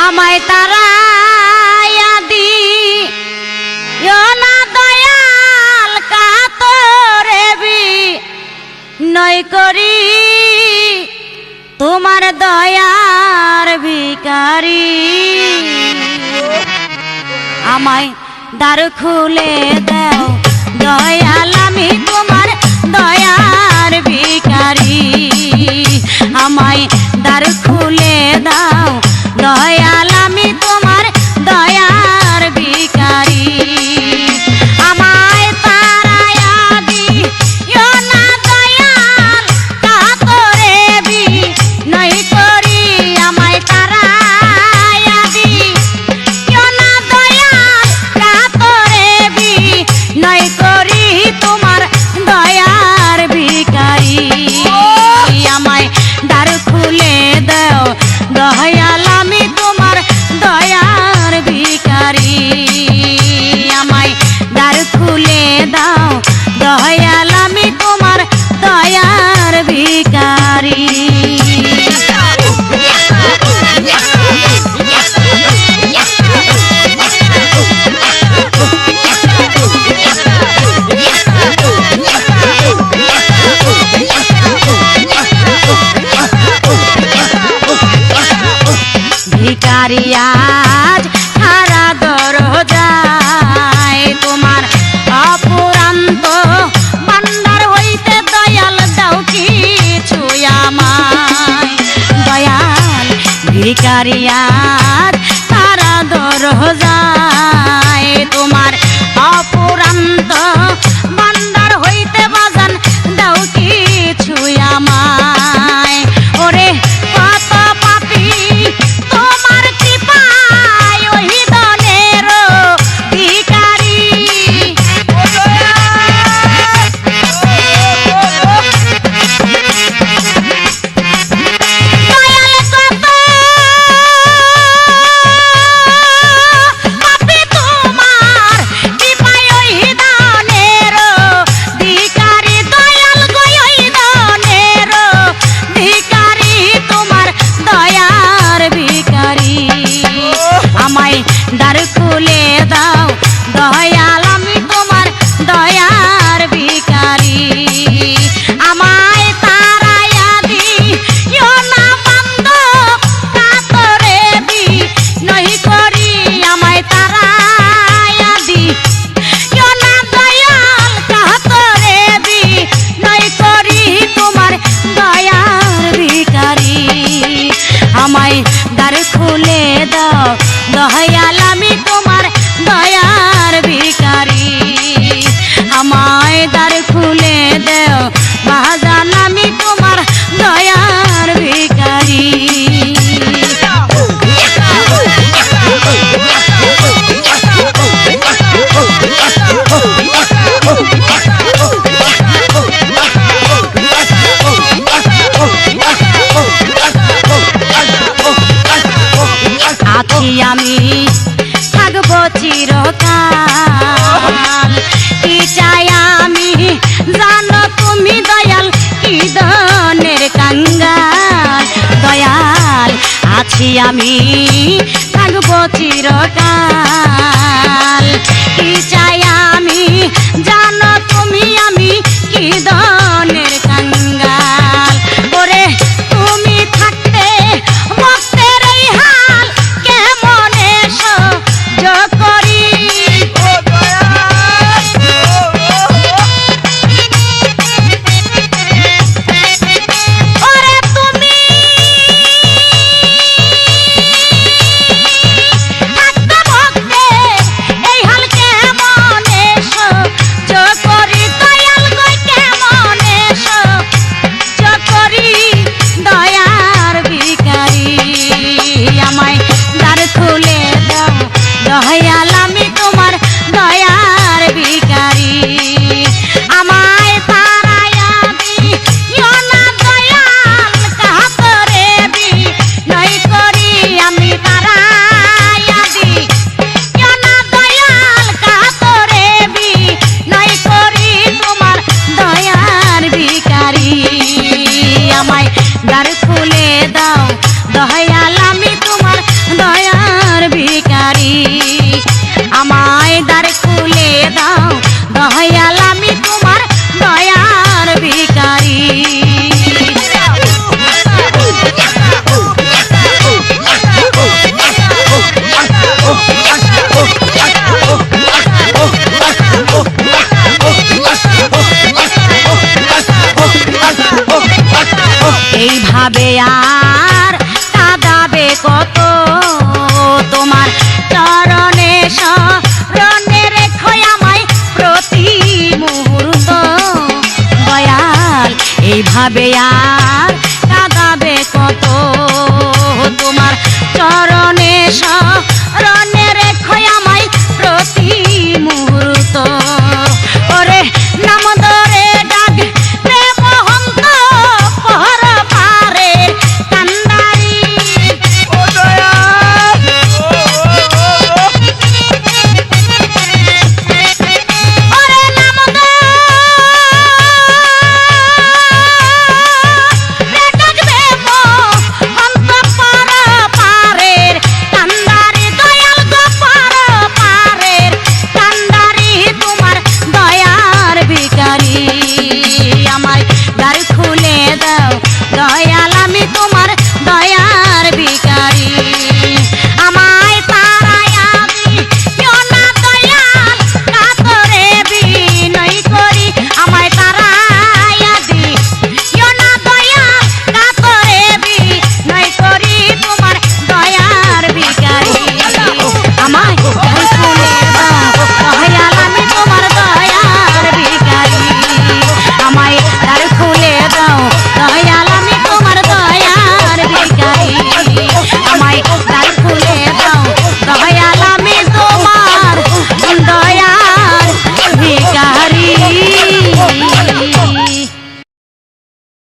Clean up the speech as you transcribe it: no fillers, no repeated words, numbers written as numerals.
আমায় তারাইয়া দিও না দয়াল কাতরে বিনয় করি তোমার দয়ার ভিখারি আমায় দ্বার খুলে দাও দয়াল আমি তোমার দয়ার ভিখারি আমায় দ্বার খুলে দাও দয়াল আমি তোমার দয়ার ভিখারি আমায় তারাইয়া দিও না দয়াল কাতরে বিনয় করি আমায় তারাইয়া দিও না দয়াল কাতরে বিনয় করি তোমার দয়ার ভিখারি আমায় দ্বার খুলে দাও দয়াল আমি তোমার দয়ার ভিখারি আমায় দ্বার খুলে দাও দয়াল আমি তোমার দয়ার ভিখারি ভিখারি আজ সারা দরজায় তোমার অপুরান্ত ভান্ডার হইতে দয়াল দাও কিছু আমায় দয়াল ভিখারি আজ সারা দরজায় তোমার অপুরান্ত ভান্ডার হইতে বাজান দাও কিছু আমায় ওরে কত পাপী তোমার কৃপায় ওই দনের ভিখারি দয়াল কত পাপী তোমার কৃপায় ওই দনের ভিখারি দয়াল গো ওই দনের ভিখারি তোমার দয়ার ভিখারি আমায় দ্বার খুলে দাও দয়াল আমি তোমার দয়ার ভিখারি আমায় তারাইয়া দিও না বান্দ কাতরে বিনয় করি আমায় তারাইয়া দিও না দয়াল কাতরে বিনয় করি তোমার দয়ার ভিখারি আমায় দ্বার খুলে দাও দয়াল আমি তোমার দয়ার ভিখারি আমায় দ্বার খুলে দাও বাজান আমি তোমার দয়ার ভিখারি আছি আমি থাকবো চিরকাল কি চাই আমি জানো তুমি দয়াল কি ধনের কাঙ্গাল দয়াল আছি আমি থাকবো চিরকাল কি চাই আমি জানো তুমি আমি কি ধনের কাঙ্গাল ওরে তুমি থাকতে ভক্তের এই হাল কেমনে সহ্য করি ওরে তুমি থাকতে ভক্তের এই হাল কেমন হবে আর